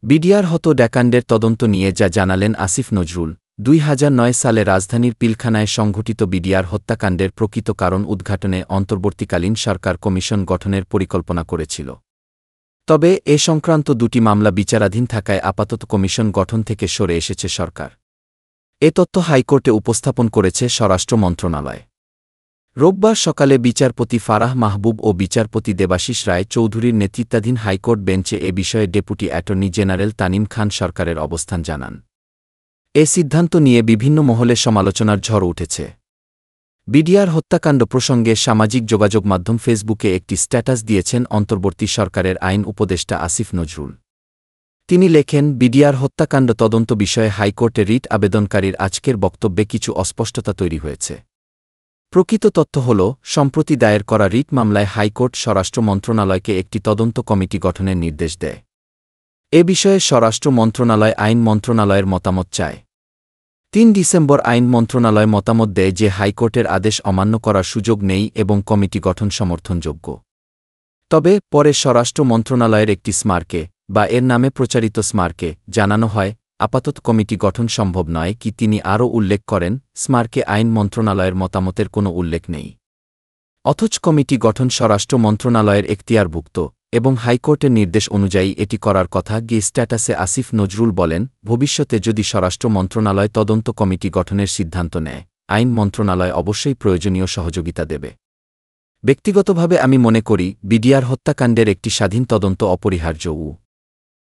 BDR হত্যাকাণ্ডের তদন্ত নিয়ে যা জানালেন আসিফ নজরুল। ২০০৯ সালে রাজধানীর পিলখানায় সংঘটিত বিডিআর হত্যাকাণ্ডের প্রকৃত কারণ উদ্ঘাটনে অন্তর্বর্তীকালীন সরকার কমিশন গঠনের পরিকল্পনা করেছিল। তবে এ সংক্রান্ত দুটি মামলা বিচারাধীন থাকায় আপাতত কমিশন গঠন থেকে সরে এসেছে সরকার। এ তথ্য হাইকোর্টে উপস্থাপন করেছে স্বরাষ্ট্র মন্ত্রণালয়। রোববার সকালে বিচারপতি ফারাহ মাহবুব ও বিচারপতি দেবাশিস রায় চৌধুরীর নেতৃত্বাধীন হাইকোর্ট বেঞ্চে এ বিষয়ে ডেপুটি অ্যাটর্নি জেনারেল তানিম খান সরকারের অবস্থান জানান। এ সিদ্ধান্ত নিয়ে বিভিন্ন মহলে সমালোচনার ঝড় উঠেছে। বিডিআর হত্যাকাণ্ড প্রসঙ্গে সামাজিক যোগাযোগ মাধ্যম ফেসবুকে একটি স্ট্যাটাস দিয়েছেন অন্তর্বর্তী সরকারের আইন উপদেষ্টা আসিফ নজরুল। তিনি লেখেন, বিডিআর হত্যাকাণ্ড তদন্ত বিষয়ে হাইকোর্টে রিট আবেদনকারীর আজকের বক্তব্যে কিছু অস্পষ্টতা তৈরি হয়েছে। প্রকৃত তথ্য হল, সম্প্রতি দায়ের করা রিট মামলায় হাইকোর্ট স্বরাষ্ট্র মন্ত্রণালয়কে একটি তদন্ত কমিটি গঠনের নির্দেশ দেয়। এ বিষয়ে স্বরাষ্ট্র মন্ত্রণালয় আইন মন্ত্রণালয়ের মতামত চায়। ৩ ডিসেম্বর আইন মন্ত্রণালয় মতামত দেয় যে হাইকোর্টের আদেশ অমান্য করার সুযোগ নেই এবং কমিটি গঠন সমর্থনযোগ্য। তবে পরে স্বরাষ্ট্র মন্ত্রণালয়ের একটি স্মারকে বা এর নামে প্রচারিত স্মারকে জানানো হয়, আপাতত কমিটি গঠন সম্ভব নয়। কি তিনি আরও উল্লেখ করেন, স্মারকে আইন মন্ত্রণালয়ের মতামতের কোনো উল্লেখ নেই। অথচ কমিটি গঠন স্বরাষ্ট্র মন্ত্রণালয়ের এখতিয়ারভুক্ত এবং হাইকোর্টের নির্দেশ অনুযায়ী এটি করার কথা। গিয়ে স্ট্যাটাসে আসিফ নজরুল বলেন, ভবিষ্যতে যদি স্বরাষ্ট্র মন্ত্রণালয় তদন্ত কমিটি গঠনের সিদ্ধান্ত নেয়, আইন মন্ত্রণালয় অবশ্যই প্রয়োজনীয় সহযোগিতা দেবে। ব্যক্তিগতভাবে আমি মনে করি, বিডিআর হত্যাকাণ্ডের একটি স্বাধীন তদন্ত অপরিহার্য।